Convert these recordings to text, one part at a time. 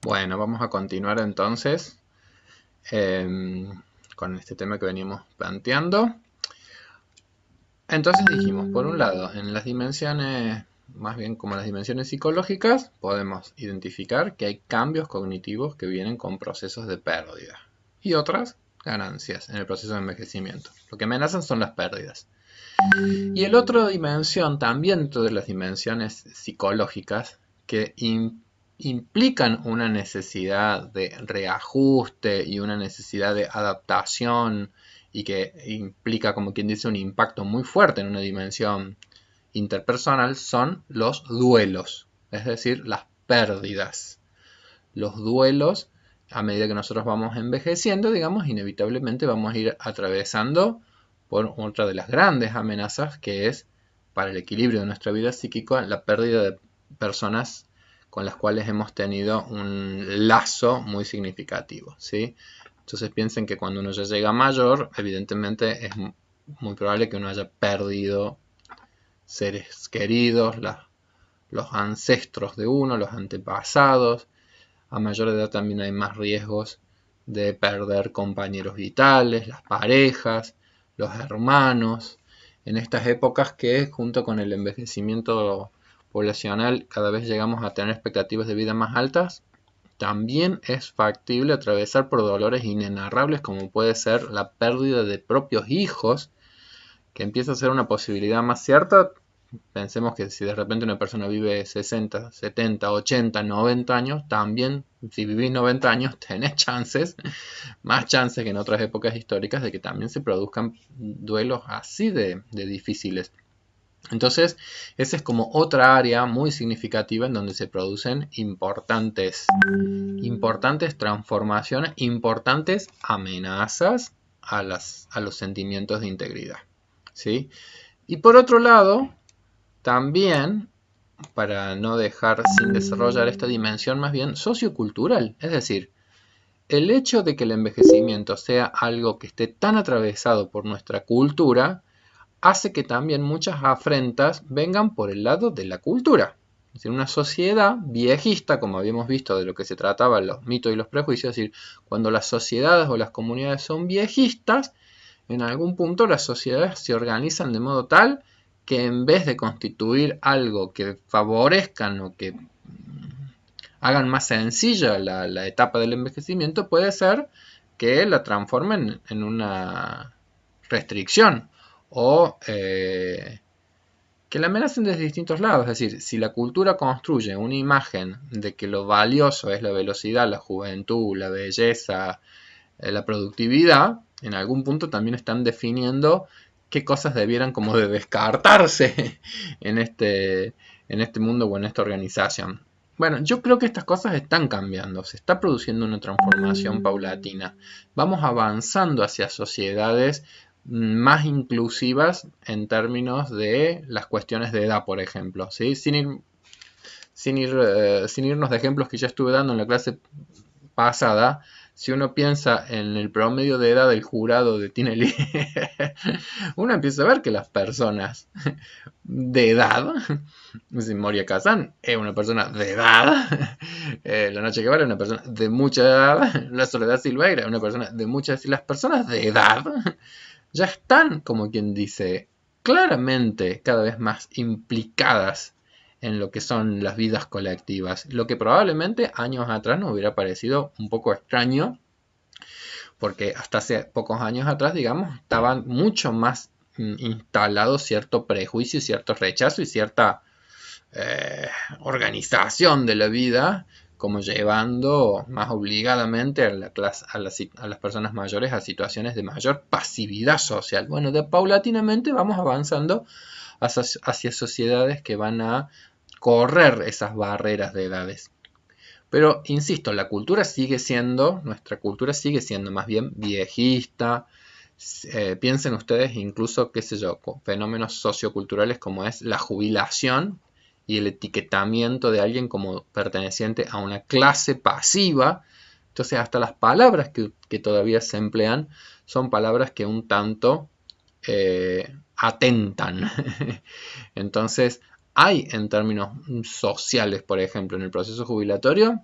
Bueno, vamos a continuar entonces con este tema que veníamos planteando. Entonces dijimos, por un lado, en las dimensiones, más bien como las dimensiones psicológicas, podemos identificar que hay cambios cognitivos que vienen con procesos de pérdida y otras ganancias en el proceso de envejecimiento. Lo que amenazan son las pérdidas. Y el otro dimensión, también dentro de las dimensiones psicológicas, que implican una necesidad de reajuste y una necesidad de adaptación y que implica, como quien dice, un impacto muy fuerte en una dimensión interpersonal, son los duelos, es decir, las pérdidas. Los duelos, a medida que nosotros vamos envejeciendo, digamos, inevitablemente vamos a ir atravesando por otra de las grandes amenazas, que es para el equilibrio de nuestra vida psíquica la pérdida de personas con las cuales hemos tenido un lazo muy significativo, ¿sí? Entonces piensen que cuando uno ya llega mayor, evidentemente es muy probable que uno haya perdido seres queridos, los ancestros de uno, los antepasados. A mayor edad también hay más riesgos de perder compañeros vitales, las parejas, los hermanos. En estas épocas que junto con el envejecimiento poblacional cada vez llegamos a tener expectativas de vida más altas, también es factible atravesar por dolores inenarrables como puede ser la pérdida de propios hijos, que empieza a ser una posibilidad más cierta. Pensemos que si de repente una persona vive 60, 70, 80, 90 años, también si vivís 90 años tenés chances, más chances que en otras épocas históricas, de que también se produzcan duelos así de difíciles. Entonces, esa es como otra área muy significativa en donde se producen importantes transformaciones, importantes amenazas a los sentimientos de integridad, ¿sí? Y por otro lado, también, para no dejar sin desarrollar esta dimensión más bien sociocultural, es decir, el hecho de que el envejecimiento sea algo que esté tan atravesado por nuestra cultura hace que también muchas afrentas vengan por el lado de la cultura. Es decir, una sociedad viejista, como habíamos visto de lo que se trataba los mitos y los prejuicios, es decir, cuando las sociedades o las comunidades son viejistas, en algún punto las sociedades se organizan de modo tal que en vez de constituir algo que favorezcan o que hagan más sencilla la etapa del envejecimiento, puede ser que la transformen en una restricción o que la amenacen desde distintos lados. Es decir, si la cultura construye una imagen de que lo valioso es la velocidad, la juventud, la belleza, la productividad, en algún punto también están definiendo qué cosas debieran como de descartarse en este mundo o en esta organización. Bueno, yo creo que estas cosas están cambiando, se está produciendo una transformación paulatina. Vamos avanzando hacia sociedades más inclusivas en términos de las cuestiones de edad, por ejemplo, ¿sí? Sin irnos de ejemplos que ya estuve dando en la clase pasada. Si uno piensa en el promedio de edad del jurado de Tinelli, uno empieza a ver que las personas de edad, Moria Kazan es una persona de edad, La Noche que Vale es una persona de mucha edad, La Soledad Silveira es una persona de mucha edad, y las personas de edad ya están, como quien dice, claramente cada vez más implicadas en lo que son las vidas colectivas, lo que probablemente años atrás nos hubiera parecido un poco extraño, porque hasta hace pocos años atrás, digamos, estaban mucho más instalados cierto prejuicio, cierto rechazo y cierta organización de la vida, como llevando más obligadamente a las personas mayores a situaciones de mayor pasividad social. Bueno, paulatinamente vamos avanzando hacia sociedades que van a correr esas barreras de edades. Pero, insisto, nuestra cultura sigue siendo más bien viejista. Piensen ustedes incluso, qué sé yo, con fenómenos socioculturales como es la jubilación y el etiquetamiento de alguien como perteneciente a una clase pasiva. Entonces, hasta las palabras que todavía se emplean son palabras que un tanto atentan. Entonces, hay en términos sociales, por ejemplo, en el proceso jubilatorio,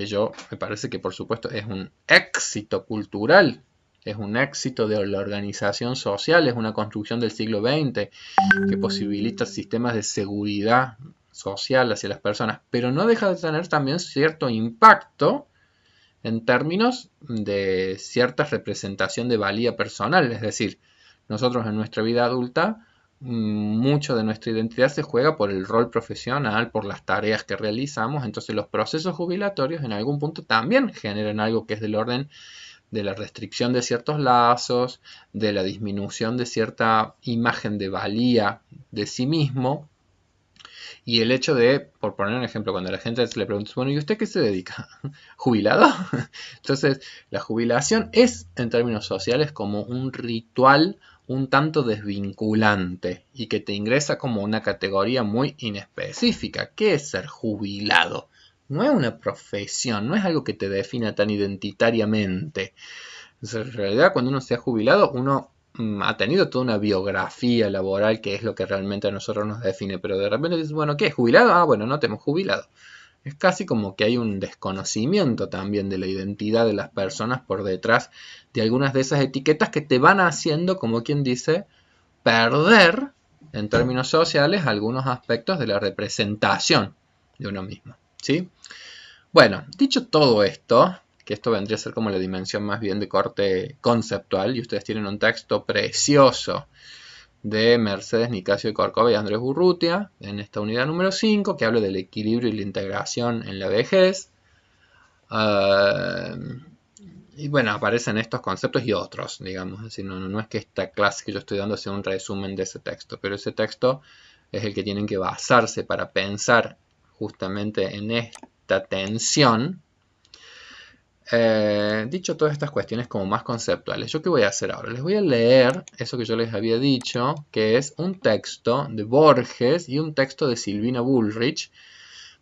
que me parece que por supuesto es un éxito cultural, es un éxito de la organización social, es una construcción del siglo XX que posibilita sistemas de seguridad social hacia las personas, pero no deja de tener también cierto impacto en términos de cierta representación de valía personal, es decir, nosotros en nuestra vida adulta, mucho de nuestra identidad se juega por el rol profesional, por las tareas que realizamos, entonces los procesos jubilatorios en algún punto también generan algo que es del orden de la restricción de ciertos lazos, de la disminución de cierta imagen de valía de sí mismo. Y el hecho de, por poner un ejemplo, cuando a la gente le pregunta, bueno, ¿y usted qué se dedica? ¿Jubilado? Entonces, la jubilación es, en términos sociales, como un ritual un tanto desvinculante y que te ingresa como una categoría muy inespecífica. ¿Qué es ser jubilado? No es una profesión, no es algo que te defina tan identitariamente. Entonces, en realidad, cuando uno se ha jubilado, uno ha tenido toda una biografía laboral que es lo que realmente a nosotros nos define, pero de repente dices, bueno, ¿qué? ¿Jubilado? Ah, bueno, no te hemos jubilado. Es casi como que hay un desconocimiento también de la identidad de las personas por detrás de algunas de esas etiquetas que te van haciendo, como quien dice, perder, en términos sociales, algunos aspectos de la representación de uno mismo, ¿sí? Bueno, dicho todo esto, que esto vendría a ser como la dimensión más bien de corte conceptual, y ustedes tienen un texto precioso de Mercedes Nicasio de Corcova y Andrés Urrutia, en esta unidad número 5, que habla del equilibrio y la integración en la vejez. Y bueno, aparecen estos conceptos y otros, digamos. Es decir, no es que esta clase que yo estoy dando sea un resumen de ese texto, pero ese texto es el que tienen que basarse para pensar justamente en esta tensión. Dicho todas estas cuestiones como más conceptuales, ¿yo qué voy a hacer ahora? Les voy a leer eso que yo les había dicho, que es un texto de Borges y un texto de Silvina Bullrich,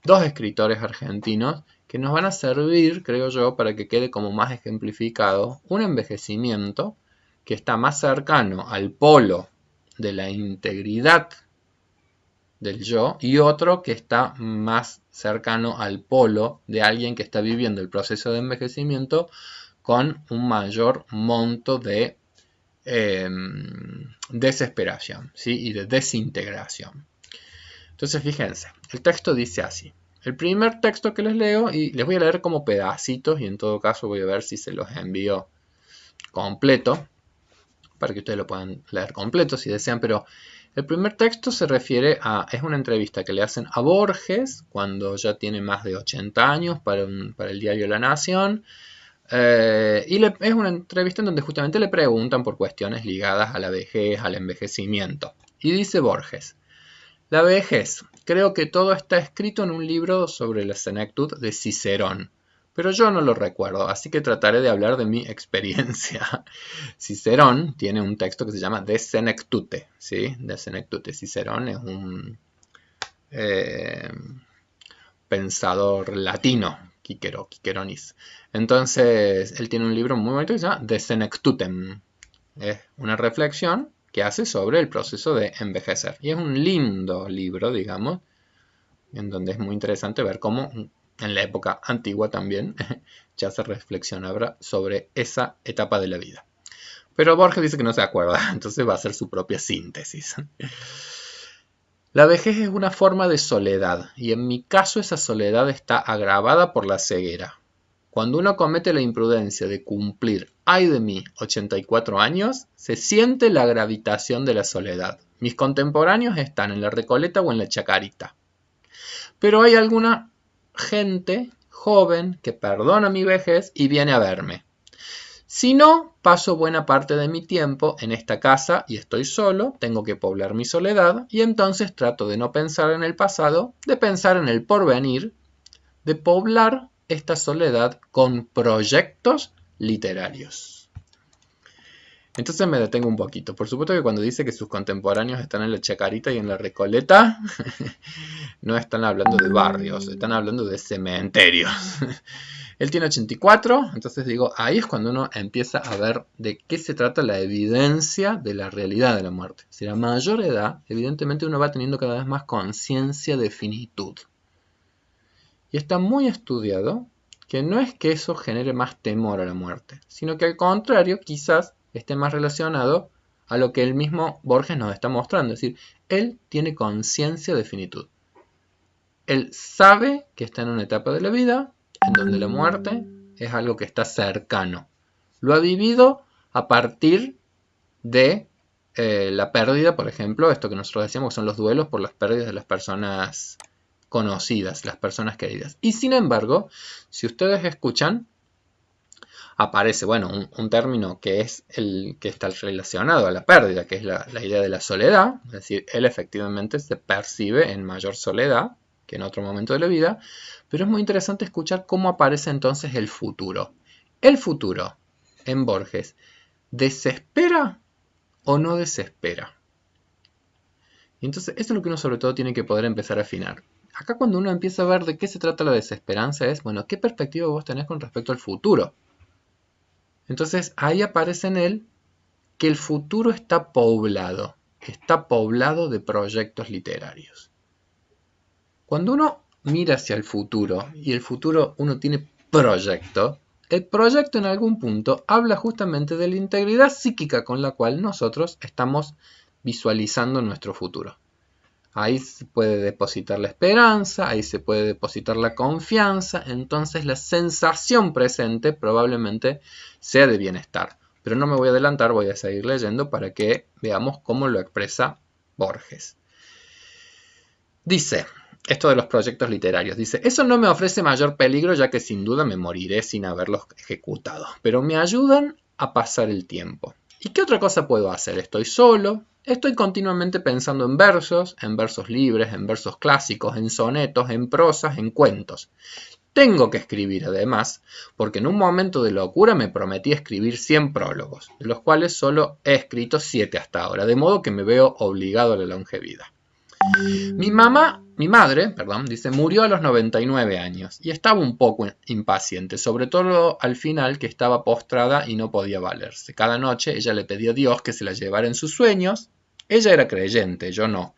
dos escritores argentinos, que nos van a servir, creo yo, para que quede como más ejemplificado un envejecimiento que está más cercano al polo de la integridad del yo y otro que está más cercano al polo de alguien que está viviendo el proceso de envejecimiento con un mayor monto de desesperación, ¿sí? Y de desintegración. Entonces fíjense, el texto dice así. El primer texto que les leo, y les voy a leer como pedacitos, y en todo caso voy a ver si se los envío completo, para que ustedes lo puedan leer completo si desean, pero el primer texto se refiere a, es una entrevista que le hacen a Borges cuando ya tiene más de 80 años para el diario La Nación, y es una entrevista en donde justamente le preguntan por cuestiones ligadas a la vejez, al envejecimiento. Y dice Borges, la vejez, creo que todo está escrito en un libro sobre la senectud de Cicerón, pero yo no lo recuerdo, así que trataré de hablar de mi experiencia. Cicerón tiene un texto que se llama De Senectute, ¿sí? De Senectute. Cicerón es un pensador latino, Quiqueronis. Entonces, él tiene un libro muy bonito que se llama De Senectutem. Es una reflexión que hace sobre el proceso de envejecer. Y es un lindo libro, digamos, en donde es muy interesante ver cómo en la época antigua también ya se reflexionaba sobre esa etapa de la vida. Pero Borges dice que no se acuerda, entonces va a hacer su propia síntesis. La vejez es una forma de soledad, y en mi caso esa soledad está agravada por la ceguera. Cuando uno comete la imprudencia de cumplir, ay de mí, 84 años, se siente la gravitación de la soledad. Mis contemporáneos están en la Recoleta o en la Chacarita. Pero hay alguna gente joven que perdona mi vejez y viene a verme. Si no, paso buena parte de mi tiempo en esta casa y estoy solo, tengo que poblar mi soledad y entonces trato de no pensar en el pasado, de pensar en el porvenir, de poblar esta soledad con proyectos literarios. Entonces me detengo un poquito. Por supuesto que cuando dice que sus contemporáneos están en la Chacarita y en la Recoleta, no están hablando de barrios, están hablando de cementerios. Él tiene 84, entonces digo, ahí es cuando uno empieza a ver de qué se trata la evidencia de la realidad de la muerte. Si a mayor edad, evidentemente uno va teniendo cada vez más conciencia de finitud. Y está muy estudiado que no es que eso genere más temor a la muerte, sino que al contrario, quizás esté más relacionado a lo que el mismo Borges nos está mostrando. Es decir, él tiene conciencia de finitud. Él sabe que está en una etapa de la vida en donde la muerte es algo que está cercano. Lo ha vivido a partir de la pérdida, por ejemplo, esto que nosotros decíamos son los duelos por las pérdidas de las personas conocidas, las personas queridas. Y sin embargo, si ustedes escuchan, aparece, bueno, un término que es el que está relacionado a la pérdida, que es la idea de la soledad, es decir, él efectivamente se percibe en mayor soledad que en otro momento de la vida, pero es muy interesante escuchar cómo aparece entonces el futuro. El futuro, en Borges, ¿desespera o no desespera? Y entonces, esto es lo que uno sobre todo tiene que poder empezar a afinar. Acá cuando uno empieza a ver de qué se trata la desesperanza es, bueno, ¿qué perspectiva vos tenés con respecto al futuro? Entonces, ahí aparece en él que el futuro está poblado de proyectos literarios. Cuando uno mira hacia el futuro, y el futuro uno tiene proyecto, el proyecto en algún punto habla justamente de la integridad psíquica con la cual nosotros estamos visualizando nuestro futuro. Ahí se puede depositar la esperanza, ahí se puede depositar la confianza, entonces la sensación presente probablemente sea de bienestar. Pero no me voy a adelantar, voy a seguir leyendo para que veamos cómo lo expresa Borges. Dice, esto de los proyectos literarios, dice, eso no me ofrece mayor peligro ya que sin duda me moriré sin haberlos ejecutado, pero me ayudan a pasar el tiempo. ¿Y qué otra cosa puedo hacer? Estoy solo, estoy continuamente pensando en versos libres, en versos clásicos, en sonetos, en prosas, en cuentos. Tengo que escribir además, porque en un momento de locura me prometí escribir 100 prólogos, de los cuales solo he escrito 7 hasta ahora, de modo que me veo obligado a la longevidad. Mi madre, dice, murió a los 99 años y estaba un poco impaciente, sobre todo al final que estaba postrada y no podía valerse. Cada noche ella le pedía a Dios que se la llevara en sus sueños. Ella era creyente, yo no.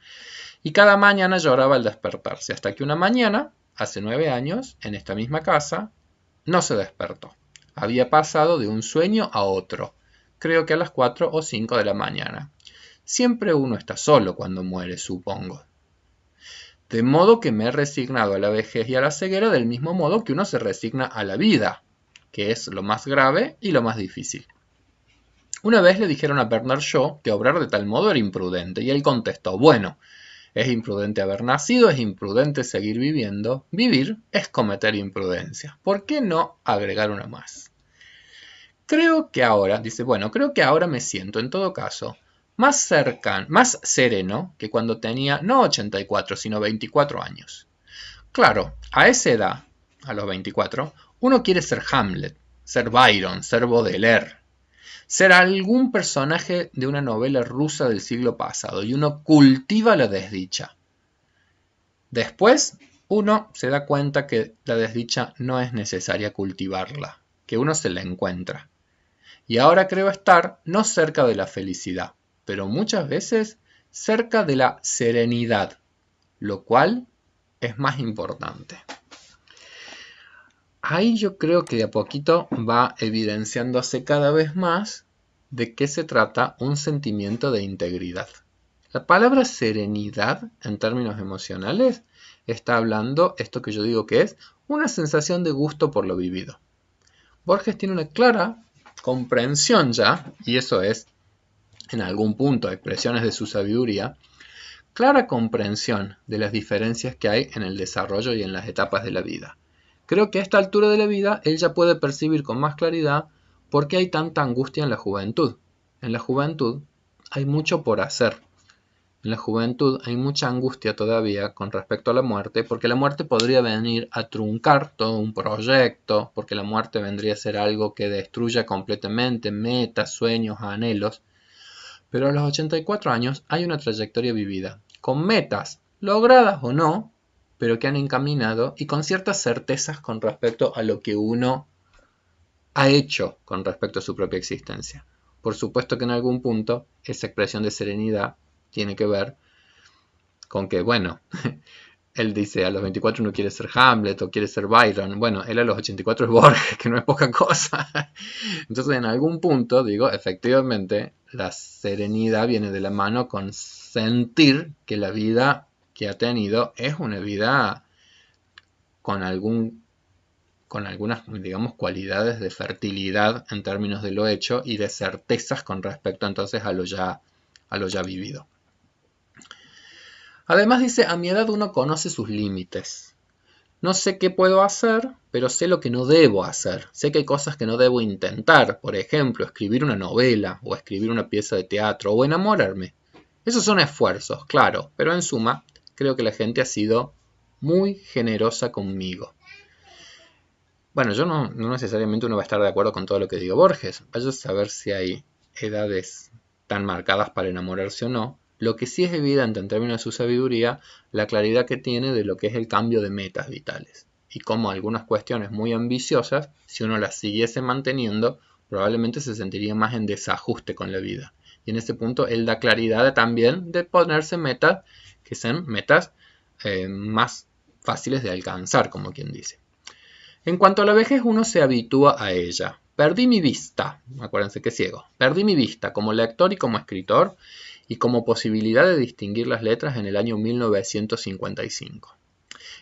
Y cada mañana lloraba al despertarse, hasta que una mañana, hace 9 años, en esta misma casa, no se despertó. Había pasado de un sueño a otro, creo que a las 4 o 5 de la mañana. Siempre uno está solo cuando muere, supongo. De modo que me he resignado a la vejez y a la ceguera del mismo modo que uno se resigna a la vida, que es lo más grave y lo más difícil. Una vez le dijeron a Bernard Shaw que obrar de tal modo era imprudente, y él contestó, bueno, es imprudente haber nacido, es imprudente seguir viviendo, vivir es cometer imprudencia. ¿Por qué no agregar una más? Creo que ahora me siento, en todo caso, más sereno que cuando tenía no 84, sino 24 años. Claro, a esa edad, a los 24, uno quiere ser Hamlet, ser Byron, ser Baudelaire, ser algún personaje de una novela rusa del siglo pasado, y uno cultiva la desdicha. Después, uno se da cuenta que la desdicha no es necesaria cultivarla, que uno se la encuentra. Y ahora creo estar no cerca de la felicidad, pero muchas veces cerca de la serenidad, lo cual es más importante. Ahí yo creo que de a poquito va evidenciándose cada vez más de qué se trata un sentimiento de integridad. La palabra serenidad, en términos emocionales, está hablando esto que yo digo que es una sensación de gusto por lo vivido. Borges tiene una clara comprensión ya, y eso es en algún punto expresiones de su sabiduría, clara comprensión de las diferencias que hay en el desarrollo y en las etapas de la vida. Creo que a esta altura de la vida él ya puede percibir con más claridad por qué hay tanta angustia en la juventud. En la juventud hay mucho por hacer. En la juventud hay mucha angustia todavía con respecto a la muerte, porque la muerte podría venir a truncar todo un proyecto, porque la muerte vendría a ser algo que destruya completamente metas, sueños, anhelos. Pero a los 84 años hay una trayectoria vivida, con metas, logradas o no, pero que han encaminado y con ciertas certezas con respecto a lo que uno ha hecho con respecto a su propia existencia. Por supuesto que en algún punto esa expresión de serenidad tiene que ver con que, bueno, Él dice, a los 24 uno quiere ser Hamlet o quiere ser Byron. Bueno, él a los 84 es Borges, que no es poca cosa. Entonces, en algún punto, digo, efectivamente, la serenidad viene de la mano con sentir que la vida que ha tenido es una vida con algunas, digamos, cualidades de fertilidad en términos de lo hecho y de certezas con respecto entonces a lo ya vivido. Además dice, a mi edad uno conoce sus límites. No sé qué puedo hacer, pero sé lo que no debo hacer. Sé que hay cosas que no debo intentar. Por ejemplo, escribir una novela, o escribir una pieza de teatro, o enamorarme. Esos son esfuerzos, claro, pero en suma, creo que la gente ha sido muy generosa conmigo. Bueno, yo no necesariamente uno va a estar de acuerdo con todo lo que diga Borges. Vaya a saber si hay edades tan marcadas para enamorarse o no. Lo que sí es evidente en términos de su sabiduría, la claridad que tiene de lo que es el cambio de metas vitales. Y cómo algunas cuestiones muy ambiciosas, si uno las siguiese manteniendo, probablemente se sentiría más en desajuste con la vida. Y en ese punto él da claridad también de ponerse metas que sean metas más fáciles de alcanzar, como quien dice. En cuanto a la vejez, uno se habitúa a ella. Perdí mi vista, acuérdense que es ciego, perdí mi vista como lector y como escritor y como posibilidad de distinguir las letras en el año 1955.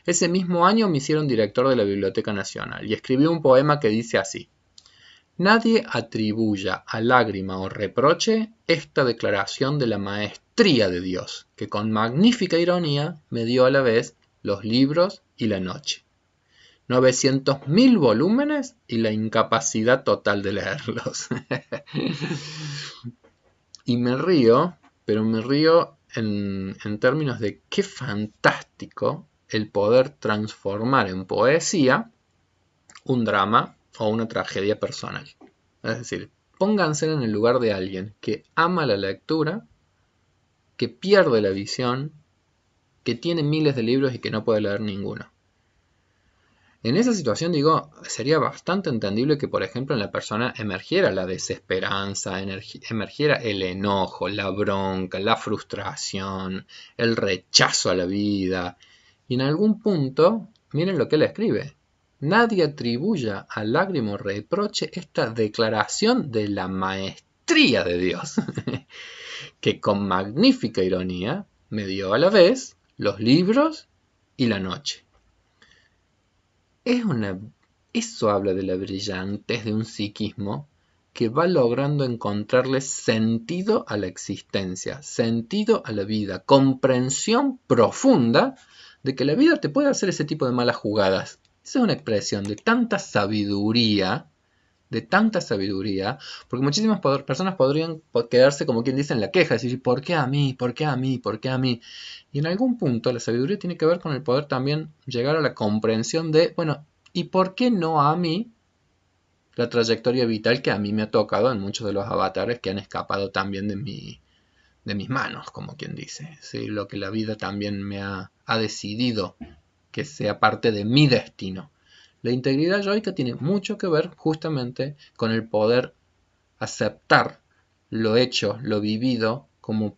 Ese mismo año me hicieron director de la Biblioteca Nacional y escribí un poema que dice así: nadie atribuya a lágrima o reproche esta declaración de la maestría de Dios, que con magnífica ironía me dio a la vez los libros y la noche. 900.000 volúmenes y la incapacidad total de leerlos. Y me río, pero me río en términos de qué fantástico el poder transformar en poesía un drama o una tragedia personal. Es decir, pónganse en el lugar de alguien que ama la lectura, que pierde la visión, que tiene miles de libros y que no puede leer ninguno. En esa situación, digo, sería bastante entendible que, por ejemplo, en la persona emergiera la desesperanza, emergiera el enojo, la bronca, la frustración, el rechazo a la vida. Y en algún punto, miren lo que él escribe. Nadie atribuya a lágrima o reproche esta declaración de la maestría de Dios, que con magnífica ironía me dio a la vez los libros y la noche. Eso habla de la brillantez de un psiquismo que va logrando encontrarle sentido a la existencia, sentido a la vida, comprensión profunda de que la vida te puede hacer ese tipo de malas jugadas. Esa es una expresión de tanta sabiduría, porque muchísimas personas podrían quedarse como quien dice en la queja, decir, ¿por qué a mí? ¿Por qué a mí? ¿Por qué a mí? Y en algún punto la sabiduría tiene que ver con el poder también llegar a la comprensión de, bueno, ¿y por qué no a mí la trayectoria vital que a mí me ha tocado en muchos de los avatares que han escapado también de mis manos, como quien dice? ¿Sí? Lo que la vida también me ha decidido que sea parte de mi destino. La integridad yoica tiene mucho que ver justamente con el poder aceptar lo hecho, lo vivido, como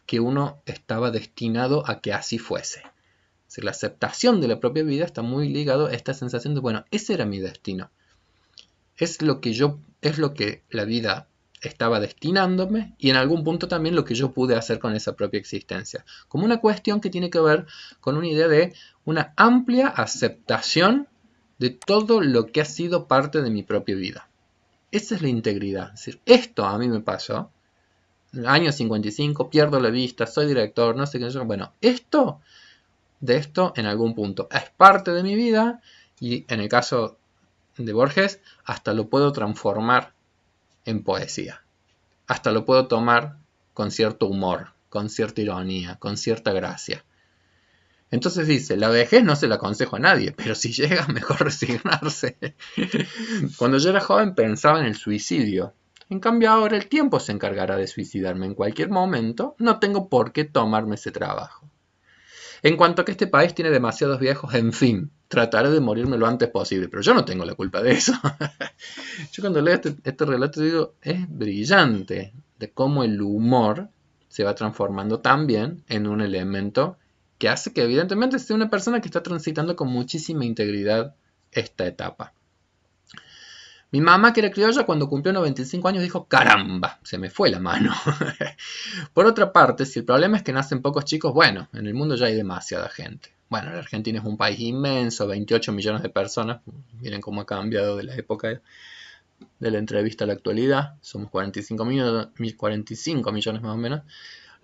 que uno estaba destinado a que así fuese. O sea, la aceptación de la propia vida está muy ligado a esta sensación de, bueno, ese era mi destino. Es lo que la vida estaba destinándome y en algún punto también lo que yo pude hacer con esa propia existencia. Como una cuestión que tiene que ver con una idea de una amplia aceptación de todo lo que ha sido parte de mi propia vida. Esa es la integridad. Es decir, esto a mí me pasó. Año 55, pierdo la vista, soy director, no sé qué. Bueno, esto en algún punto es parte de mi vida y en el caso de Borges hasta lo puedo transformar en poesía. Hasta lo puedo tomar con cierto humor, con cierta ironía, con cierta gracia. Entonces dice, la vejez no se la aconsejo a nadie, pero si llega, mejor resignarse. Cuando yo era joven pensaba en el suicidio. En cambio ahora el tiempo se encargará de suicidarme en cualquier momento. No tengo por qué tomarme ese trabajo. En cuanto a que este país tiene demasiados viejos, en fin, trataré de morirme lo antes posible, pero yo no tengo la culpa de eso. Yo cuando leo este relato digo, es brillante de cómo el humor se va transformando también en un elemento que hace que evidentemente sea una persona que está transitando con muchísima integridad esta etapa. Mi mamá, que era criolla, cuando cumplió 95 años dijo, caramba, se me fue la mano. Por otra parte, si el problema es que nacen pocos chicos, bueno, en el mundo ya hay demasiada gente. Bueno, la Argentina es un país inmenso, 28 millones de personas. Miren cómo ha cambiado de la época de la entrevista a la actualidad. Somos 45 millones más o menos.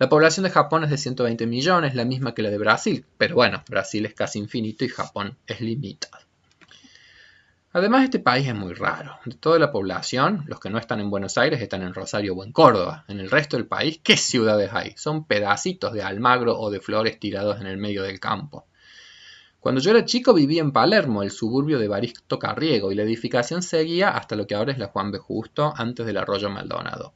La población de Japón es de 120 millones, la misma que la de Brasil. Pero bueno, Brasil es casi infinito y Japón es limitado. Además, este país es muy raro. De toda la población, los que no están en Buenos Aires están en Rosario o en Córdoba. En el resto del país, ¿qué ciudades hay? Son pedacitos de Almagro o de Flores tirados en el medio del campo. Cuando yo era chico vivía en Palermo, el suburbio de Baristo Carriego, y la edificación seguía hasta lo que ahora es la Juan B. Justo, antes del Arroyo Maldonado.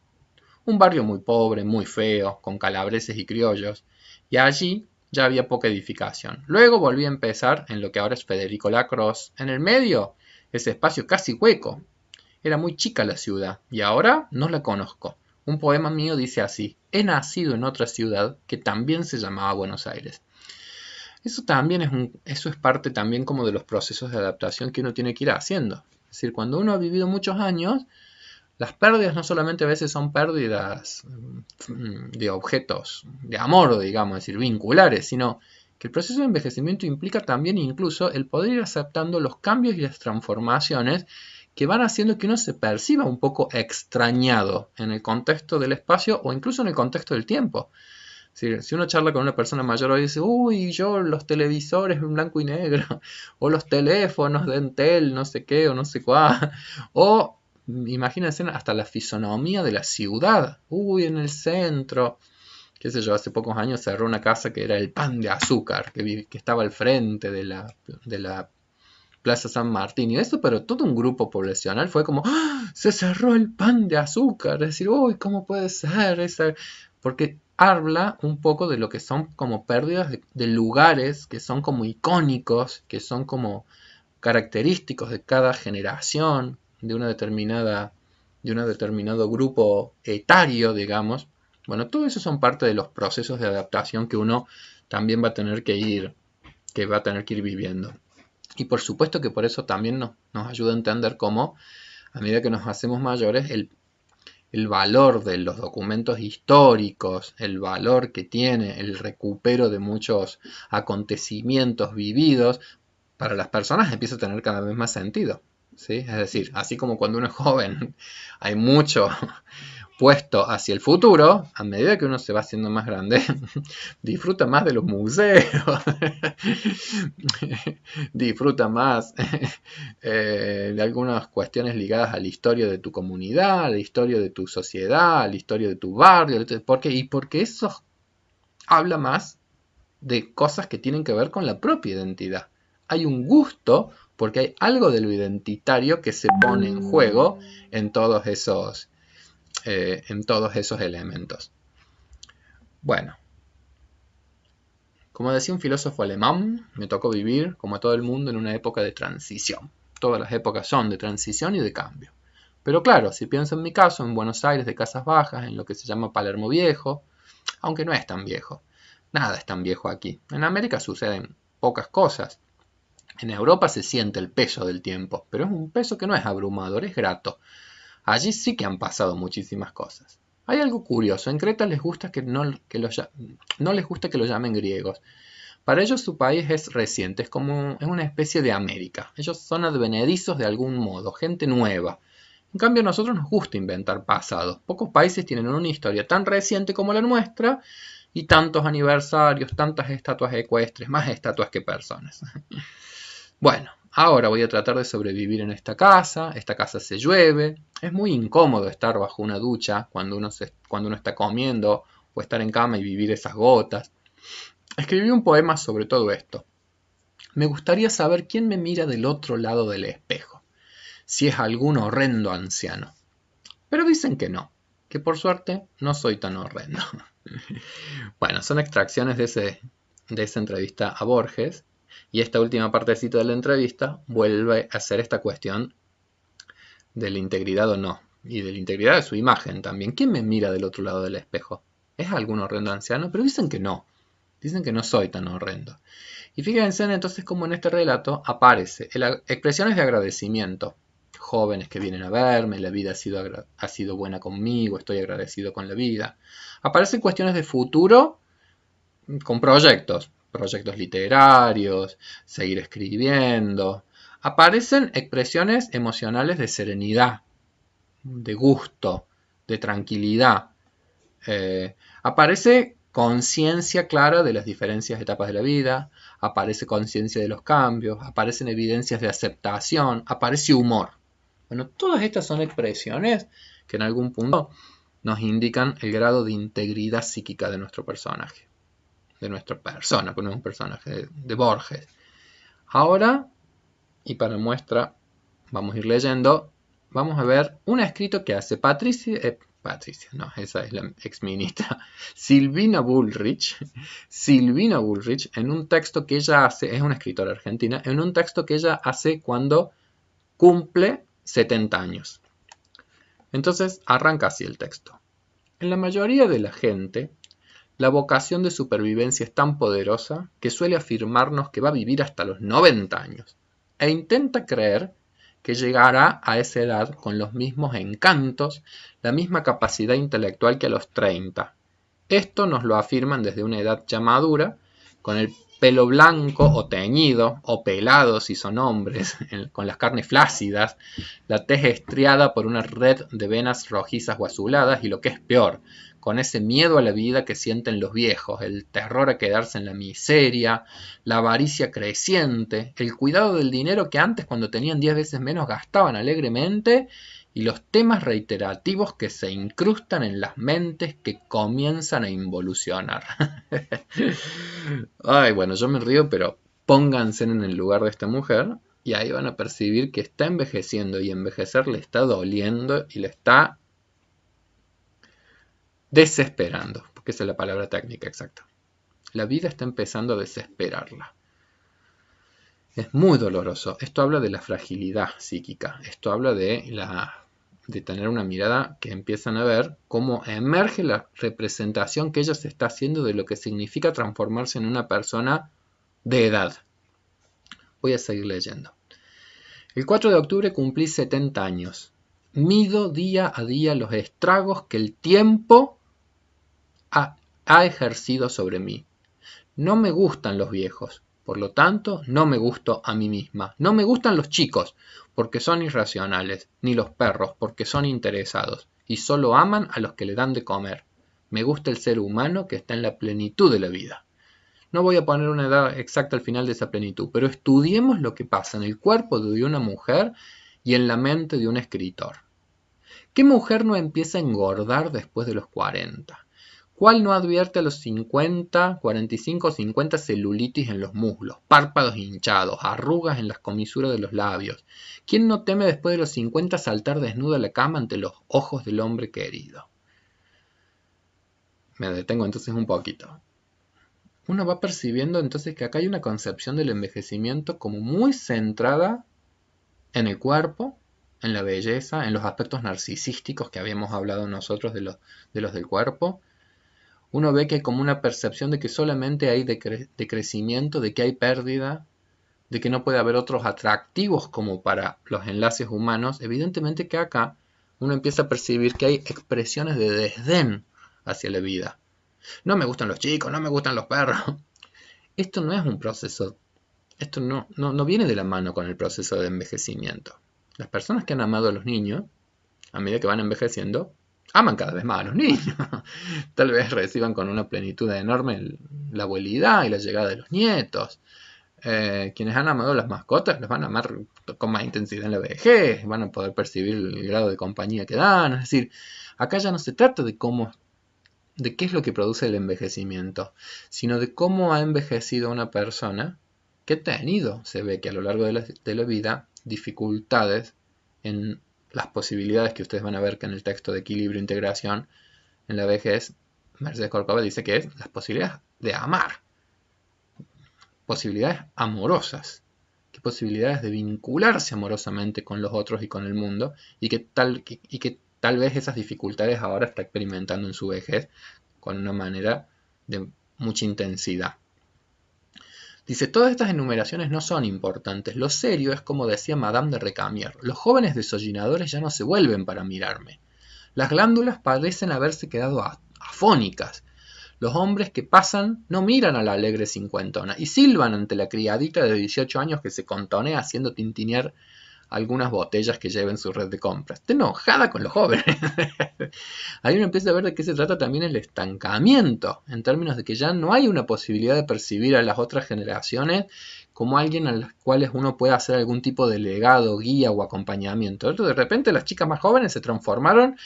Un barrio muy pobre, muy feo, con calabreses y criollos, y allí ya había poca edificación. Luego volví a empezar en lo que ahora es Federico Lacroze. En el medio, ese espacio casi hueco. Era muy chica la ciudad, y ahora no la conozco. Un poema mío dice así: he nacido en otra ciudad que también se llamaba Buenos Aires. Eso es parte también como de los procesos de adaptación que uno tiene que ir haciendo. Es decir, cuando uno ha vivido muchos años, las pérdidas no solamente a veces son pérdidas de objetos de amor, digamos, es decir, vinculares, sino que el proceso de envejecimiento implica también incluso el poder ir aceptando los cambios y las transformaciones que van haciendo que uno se perciba un poco extrañado en el contexto del espacio o incluso en el contexto del tiempo. Si uno charla con una persona mayor hoy dice, uy, yo los televisores en blanco y negro, o los teléfonos de Entel, no sé qué, o no sé cuál, o imagínense hasta la fisonomía de la ciudad, uy, en el centro, qué sé yo, hace pocos años cerró una casa que era el Pan de Azúcar, que estaba al frente de la Plaza San Martín, y eso, pero todo un grupo poblacional fue como, ¡ah! Se cerró el Pan de Azúcar, es decir, uy, ¿cómo puede ser esa? Porque habla un poco de lo que son como pérdidas de lugares que son como icónicos, que son como característicos de cada generación, de un determinado grupo etario, digamos. Bueno, todo eso son parte de los procesos de adaptación que uno también va a tener que ir viviendo. Y por supuesto que por eso también nos ayuda a entender cómo, a medida que nos hacemos mayores, el valor de los documentos históricos, el valor que tiene el recupero de muchos acontecimientos vividos, para las personas empieza a tener cada vez más sentido. ¿Sí? Es decir, así como cuando uno es joven hay mucho puesto hacia el futuro, a medida que uno se va haciendo más grande, disfruta más de los museos, disfruta más de algunas cuestiones ligadas a la historia de tu comunidad, a la historia de tu sociedad, a la historia de tu barrio. Porque eso habla más de cosas que tienen que ver con la propia identidad. Hay un gusto porque hay algo de lo identitario que se pone en juego en todos esos elementos. Bueno, como decía un filósofo alemán, me tocó vivir, como todo el mundo, en una época de transición. Todas las épocas son de transición y de cambio. Pero claro, si pienso en mi caso, en Buenos Aires de Casas Bajas, en lo que se llama Palermo Viejo, aunque no es tan viejo, nada es tan viejo aquí. En América suceden pocas cosas. En Europa se siente el peso del tiempo, pero es un peso que no es abrumador, es grato. Allí sí que han pasado muchísimas cosas. Hay algo curioso, en Creta les gusta no les gusta que lo llamen griegos. Para ellos su país es reciente, es una especie de América. Ellos son advenedizos de algún modo, gente nueva. En cambio a nosotros nos gusta inventar pasados. Pocos países tienen una historia tan reciente como la nuestra y tantos aniversarios, tantas estatuas ecuestres, más estatuas que personas. Bueno, ahora voy a tratar de sobrevivir en esta casa se llueve, es muy incómodo estar bajo una ducha cuando uno está comiendo o estar en cama y vivir esas gotas. Escribí un poema sobre todo esto. Me gustaría saber quién me mira del otro lado del espejo, si es algún horrendo anciano. Pero dicen que no, que por suerte no soy tan horrendo. Bueno, son extracciones de esa entrevista a Borges. Y esta última partecita de la entrevista vuelve a hacer esta cuestión de la integridad o no. Y de la integridad de su imagen también. ¿Quién me mira del otro lado del espejo? ¿Es algún horrendo anciano? Pero dicen que no. Dicen que no soy tan horrendo. Y fíjense entonces cómo en este relato aparece expresiones de agradecimiento. Jóvenes que vienen a verme, la vida ha sido buena conmigo, estoy agradecido con la vida. Aparecen cuestiones de futuro con proyectos literarios, seguir escribiendo. Aparecen expresiones emocionales de serenidad, de gusto, de tranquilidad. Aparece conciencia clara de las diferentes etapas de la vida, aparece conciencia de los cambios, aparecen evidencias de aceptación, aparece humor. Bueno, todas estas son expresiones que en algún punto nos indican el grado de integridad psíquica de nuestro personaje, de nuestra persona, porque no es un personaje de Borges. Ahora, y para muestra, vamos a ir leyendo, vamos a ver un escrito que hace Patricia, no, esa es la exministra, Silvina Bullrich, en un texto que ella hace, es una escritora argentina, en un texto que ella hace cuando cumple 70 años. Entonces arranca así el texto. En la mayoría de la gente, la vocación de supervivencia es tan poderosa que suele afirmarnos que va a vivir hasta los 90 años e intenta creer que llegará a esa edad con los mismos encantos, la misma capacidad intelectual que a los 30. Esto nos lo afirman desde una edad ya madura, con el pelo blanco o teñido, o pelado si son hombres, con las carnes flácidas, la tez estriada por una red de venas rojizas o azuladas, y lo que es peor, con ese miedo a la vida que sienten los viejos, el terror a quedarse en la miseria, la avaricia creciente, el cuidado del dinero que antes, cuando tenían 10 veces menos, gastaban alegremente, y los temas reiterativos que se incrustan en las mentes que comienzan a involucionar. Ay, bueno, yo me río, pero pónganse en el lugar de esta mujer y ahí van a percibir que está envejeciendo y envejecer le está doliendo y le está desesperando, porque esa es la palabra técnica exacta. La vida está empezando a desesperarla. Es muy doloroso. Esto habla de la fragilidad psíquica. Esto habla de tener una mirada que empiezan a ver cómo emerge la representación que ella se está haciendo de lo que significa transformarse en una persona de edad. Voy a seguir leyendo. El 4 de octubre cumplí 70 años. Mido día a día los estragos que el tiempo ha ejercido sobre mí. No me gustan los viejos, por lo tanto, no me gusto a mí misma. No me gustan los chicos, porque son irracionales, ni los perros, porque son interesados, y solo aman a los que le dan de comer. Me gusta el ser humano que está en la plenitud de la vida. No voy a poner una edad exacta al final de esa plenitud, pero estudiemos lo que pasa en el cuerpo de una mujer y en la mente de un escritor. ¿Qué mujer no empieza a engordar después de los 40? ¿Cuál no advierte a los 50, 45 o 50 celulitis en los muslos, párpados hinchados, arrugas en las comisuras de los labios? ¿Quién no teme después de los 50 saltar desnuda a la cama ante los ojos del hombre querido? Me detengo entonces un poquito. Uno va percibiendo entonces que acá hay una concepción del envejecimiento como muy centrada en el cuerpo, en la belleza, en los aspectos narcisísticos que habíamos hablado nosotros de los del cuerpo. Uno ve que hay como una percepción de que solamente hay decrecimiento, de que hay pérdida, de que no puede haber otros atractivos como para los enlaces humanos. Evidentemente que acá uno empieza a percibir que hay expresiones de desdén hacia la vida. No me gustan los chicos, no me gustan los perros. Esto no es un proceso, esto no viene de la mano con el proceso de envejecimiento. Las personas que han amado a los niños, a medida que van envejeciendo, aman cada vez más a los niños. Tal vez reciban con una plenitud enorme la abuelidad y la llegada de los nietos. Quienes han amado las mascotas las van a amar con más intensidad en la vejez, van a poder percibir el grado de compañía que dan. Es decir, acá ya no se trata de qué es lo que produce el envejecimiento, sino de cómo ha envejecido una persona que ha tenido, se ve que a lo largo de la vida, dificultades en las posibilidades que ustedes van a ver que en el texto de equilibrio e integración en la vejez, Mercedes Corcova dice que es las posibilidades de amar, posibilidades amorosas, que posibilidades de vincularse amorosamente con los otros y con el mundo, y que tal vez esas dificultades ahora está experimentando en su vejez con una manera de mucha intensidad. Dice, todas estas enumeraciones no son importantes. Lo serio es como decía Madame de Recamier. Los jóvenes desollinadores ya no se vuelven para mirarme. Las glándulas parecen haberse quedado afónicas. Los hombres que pasan no miran a la alegre cincuentona y silban ante la criadita de 18 años que se contonea haciendo tintinear algunas botellas que lleven su red de compras. Está enojada con los jóvenes. Ahí uno empieza a ver de qué se trata también el estancamiento, en términos de que ya no hay una posibilidad de percibir a las otras generaciones como alguien a las cuales uno puede hacer algún tipo de legado, guía o acompañamiento. De repente las chicas más jóvenes se transformaron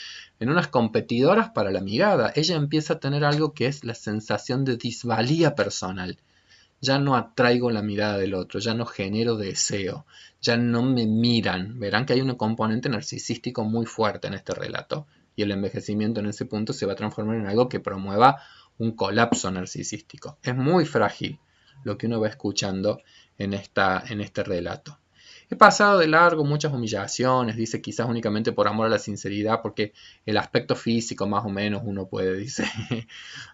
en unas competidoras para la mirada. Ella empieza a tener algo que es la sensación de disvalía personal. Ya no atraigo la mirada del otro, ya no genero deseo, ya no me miran. Verán que hay un componente narcisístico muy fuerte en este relato y el envejecimiento en ese punto se va a transformar en algo que promueva un colapso narcisístico. Es muy frágil lo que uno va escuchando en este relato. He pasado de largo muchas humillaciones, dice, quizás únicamente por amor a la sinceridad, porque el aspecto físico más o menos uno puede, dice,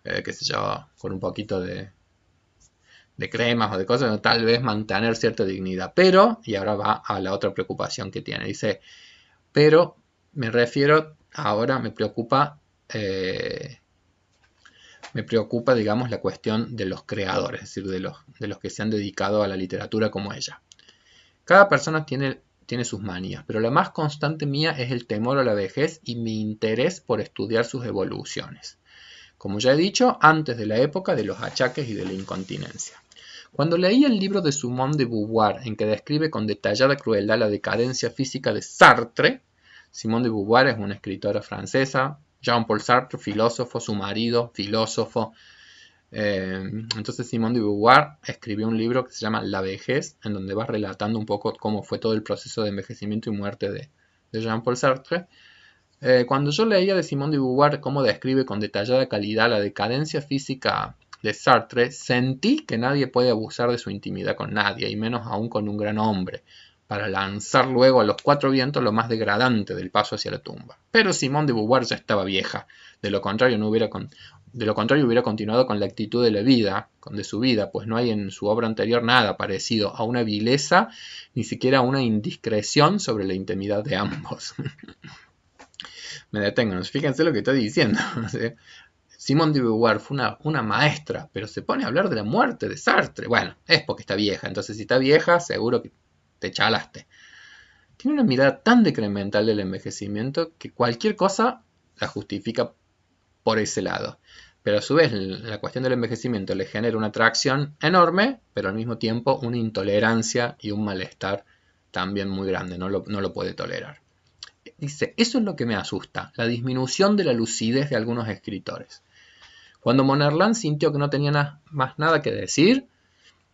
qué sé yo, con un poquito de cremas o de cosas, tal vez mantener cierta dignidad. Pero, y ahora va a la otra preocupación que tiene, dice, pero me refiero, ahora me preocupa, digamos, la cuestión de los creadores, es decir, de los que se han dedicado a la literatura como ella. Cada persona tiene sus manías, pero la más constante mía es el temor a la vejez y mi interés por estudiar sus evoluciones. Como ya he dicho, antes de la época de los achaques y de la incontinencia. Cuando leí el libro de Simone de Beauvoir, en que describe con detallada crueldad la decadencia física de Sartre, Simone de Beauvoir es una escritora francesa, Jean-Paul Sartre, filósofo, su marido, filósofo. Entonces Simone de Beauvoir escribió un libro que se llama La vejez, en donde va relatando un poco cómo fue todo el proceso de envejecimiento y muerte de Jean-Paul Sartre. Cuando yo leía de Simone de Beauvoir cómo describe con detallada calidad la decadencia física de Sartre, sentí que nadie puede abusar de su intimidad con nadie, y menos aún con un gran hombre, para lanzar luego a los cuatro vientos lo más degradante del paso hacia la tumba. Pero Simone de Beauvoir ya estaba vieja, de lo contrario hubiera continuado con la actitud de su vida, pues no hay en su obra anterior nada parecido a una vileza, ni siquiera a una indiscreción sobre la intimidad de ambos. Me detengo, fíjense lo que estoy diciendo. Simone de Beauvoir fue una maestra, pero se pone a hablar de la muerte de Sartre. Bueno, es porque está vieja, entonces si está vieja, seguro que te chalaste. Tiene una mirada tan decremental del envejecimiento que cualquier cosa la justifica por ese lado. Pero a su vez, la cuestión del envejecimiento le genera una atracción enorme, pero al mismo tiempo una intolerancia y un malestar también muy grande, no lo puede tolerar. Dice, eso es lo que me asusta, la disminución de la lucidez de algunos escritores. Cuando Monerland sintió que no tenía más nada que decir,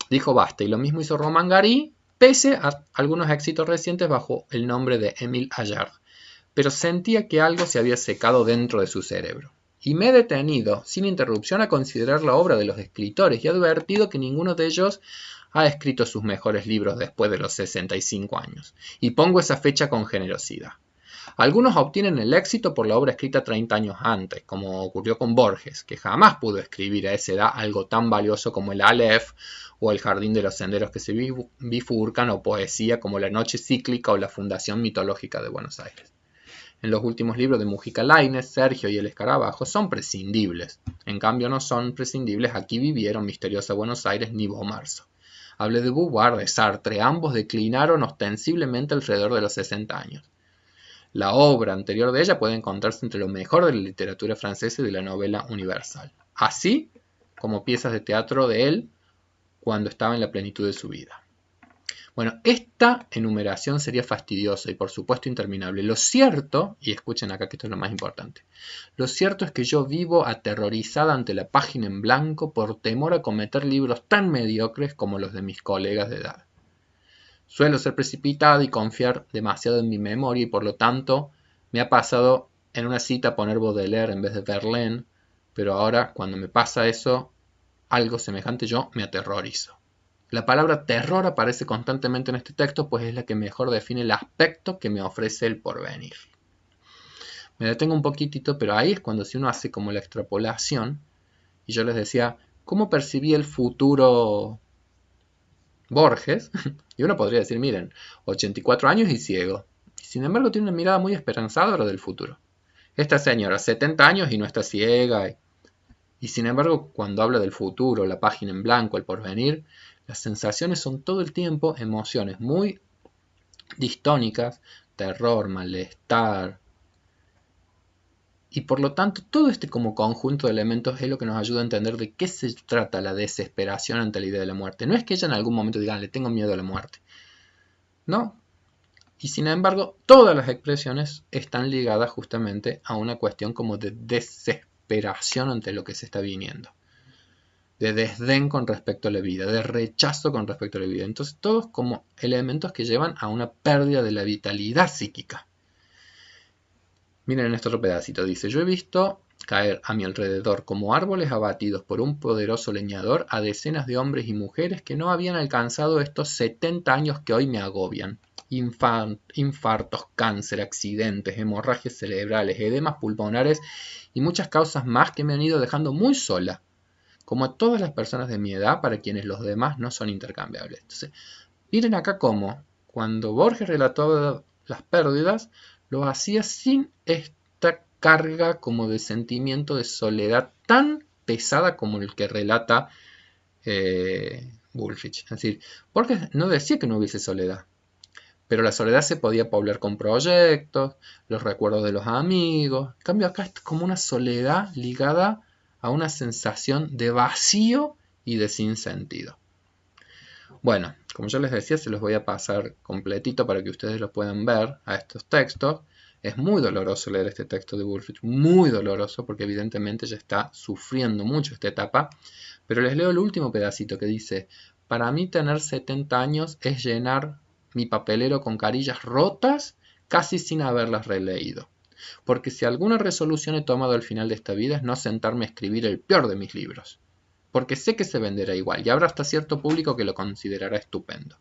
dijo basta, y lo mismo hizo Romain Gary, pese a algunos éxitos recientes bajo el nombre de Émile Allard, pero sentía que algo se había secado dentro de su cerebro. Y me he detenido, sin interrupción, a considerar la obra de los escritores y he advertido que ninguno de ellos ha escrito sus mejores libros después de los 65 años, y pongo esa fecha con generosidad. Algunos obtienen el éxito por la obra escrita 30 años antes, como ocurrió con Borges, que jamás pudo escribir a esa edad algo tan valioso como el Aleph o el Jardín de los Senderos que se bifurcan o poesía como La Noche Cíclica o La Fundación Mitológica de Buenos Aires. En los últimos libros de Mujica Lainez, Sergio y El Escarabajo son prescindibles. En cambio no son prescindibles Aquí vivieron, Misteriosa Buenos Aires ni Beaumarzo. Hablé de Beauvoir, de Sartre, ambos declinaron ostensiblemente alrededor de los 60 años. La obra anterior de ella puede encontrarse entre lo mejor de la literatura francesa y de la novela universal, así como piezas de teatro de él cuando estaba en la plenitud de su vida. Bueno, esta enumeración sería fastidiosa y por supuesto interminable. Lo cierto, y escuchen acá que esto es lo más importante, lo cierto es que yo vivo aterrorizada ante la página en blanco por temor a cometer libros tan mediocres como los de mis colegas de edad. Suelo ser precipitada y confiar demasiado en mi memoria y por lo tanto me ha pasado en una cita poner Baudelaire en vez de Verlaine, pero ahora cuando me pasa eso, algo semejante yo me aterrorizo. La palabra terror aparece constantemente en este texto pues es la que mejor define el aspecto que me ofrece el porvenir. Me detengo un poquitito, pero ahí es cuando si uno hace como la extrapolación, y yo les decía, cómo percibía el futuro Borges. Y uno podría decir, miren, 84 años y ciego. Sin embargo, tiene una mirada muy esperanzadora del futuro. Esta señora, 70 años y no está ciega. Y sin embargo, cuando habla del futuro, la página en blanco, el porvenir, las sensaciones son todo el tiempo emociones muy distónicas, terror, malestar. Y por lo tanto, todo este como conjunto de elementos es lo que nos ayuda a entender de qué se trata la desesperación ante la idea de la muerte. No es que ella en algún momento diga, le tengo miedo a la muerte. No. Y sin embargo, todas las expresiones están ligadas justamente a una cuestión como de desesperación ante lo que se está viniendo. De desdén con respecto a la vida, de rechazo con respecto a la vida. Entonces, todos como elementos que llevan a una pérdida de la vitalidad psíquica. Miren en este otro pedacito, dice, yo he visto caer a mi alrededor como árboles abatidos por un poderoso leñador a decenas de hombres y mujeres que no habían alcanzado estos 70 años que hoy me agobian. Infartos, cáncer, accidentes, hemorragias cerebrales, edemas pulmonares y muchas causas más que me han ido dejando muy sola, como a todas las personas de mi edad para quienes los demás no son intercambiables. Entonces, miren acá cómo, cuando Borges relató las pérdidas, lo hacía sin esta carga como de sentimiento de soledad tan pesada como el que relata Bullrich. Es decir, Borges no decía que no hubiese soledad, pero la soledad se podía poblar con proyectos, los recuerdos de los amigos. En cambio acá es como una soledad ligada a una sensación de vacío y de sinsentido. Bueno, como yo les decía, se los voy a pasar completito para que ustedes lo puedan ver a estos textos. Es muy doloroso leer este texto de Bullrich, muy doloroso, porque evidentemente ya está sufriendo mucho esta etapa. Pero les leo el último pedacito que dice, para mí tener 70 años es llenar mi papelero con carillas rotas casi sin haberlas releído. Porque si alguna resolución he tomado al final de esta vida es no sentarme a escribir el peor de mis libros. Porque sé que se venderá igual y habrá hasta cierto público que lo considerará estupendo.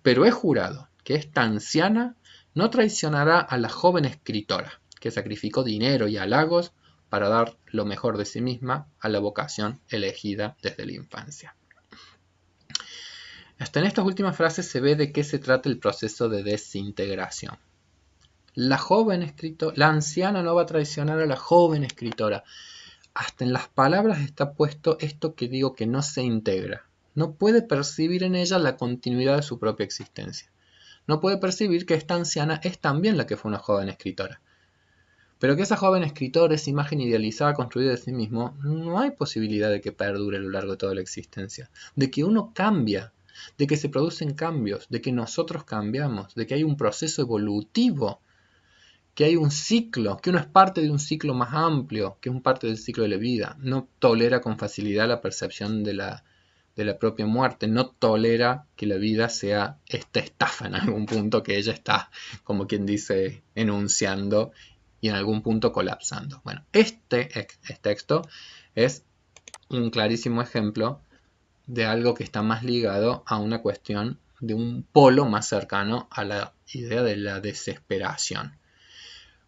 Pero he jurado que esta anciana no traicionará a la joven escritora, que sacrificó dinero y halagos para dar lo mejor de sí misma a la vocación elegida desde la infancia. Hasta en estas últimas frases se ve de qué se trata el proceso de desintegración. La anciana no va a traicionar a la joven escritora. Hasta en las palabras está puesto esto que digo que no se integra. No puede percibir en ella la continuidad de su propia existencia. No puede percibir que esta anciana es también la que fue una joven escritora. Pero que esa joven escritora, esa imagen idealizada, construida de sí mismo, no hay posibilidad de que perdure a lo largo de toda la existencia. De que uno cambia, de que se producen cambios, de que nosotros cambiamos, de que hay un proceso evolutivo, que hay un ciclo, que uno es parte de un ciclo más amplio, que es parte del ciclo de la vida. No tolera con facilidad la percepción de la propia muerte, no tolera que la vida sea esta estafa en algún punto que ella está, como quien dice, enunciando y en algún punto colapsando. Bueno, este texto es un clarísimo ejemplo de algo que está más ligado a una cuestión de un polo más cercano a la idea de la desesperación,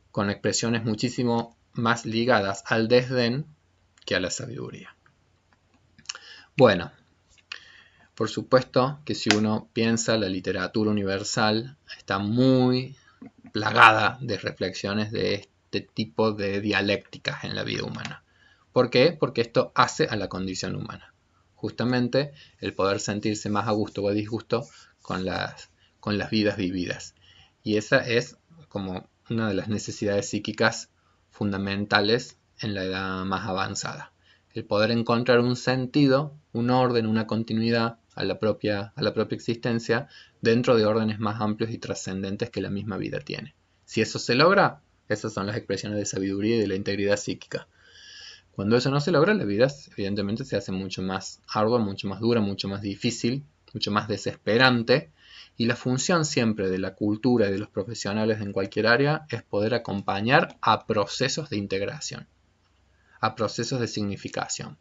con expresiones muchísimo más ligadas al desdén que a la sabiduría. Bueno, por supuesto que si uno piensa, la literatura universal está muy plagada de reflexiones de este tipo de dialécticas en la vida humana. ¿Por qué? Porque esto hace a la condición humana. Justamente el poder sentirse más a gusto o a disgusto con las vidas vividas. Y esa es como una de las necesidades psíquicas fundamentales en la edad más avanzada. El poder encontrar un sentido, un orden, una continuidad a la propia existencia dentro de órdenes más amplios y trascendentes que la misma vida tiene. Si eso se logra, esas son las expresiones de sabiduría y de la integridad psíquica. Cuando eso no se logra, la vida evidentemente se hace mucho más ardua, mucho más dura, mucho más difícil, mucho más desesperante. Y la función siempre de la cultura y de los profesionales en cualquier área es poder acompañar a procesos de integración, a procesos de significación,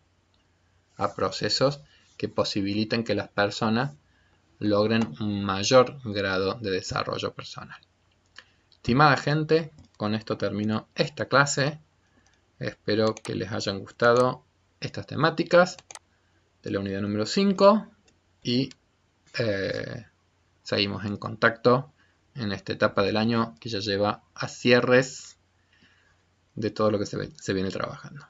a procesos que posibiliten que las personas logren un mayor grado de desarrollo personal. Estimada gente, con esto termino esta clase. Espero que les hayan gustado estas temáticas. de la unidad número 5 y seguimos en contacto en esta etapa del año que ya lleva a cierres de todo lo que se viene trabajando.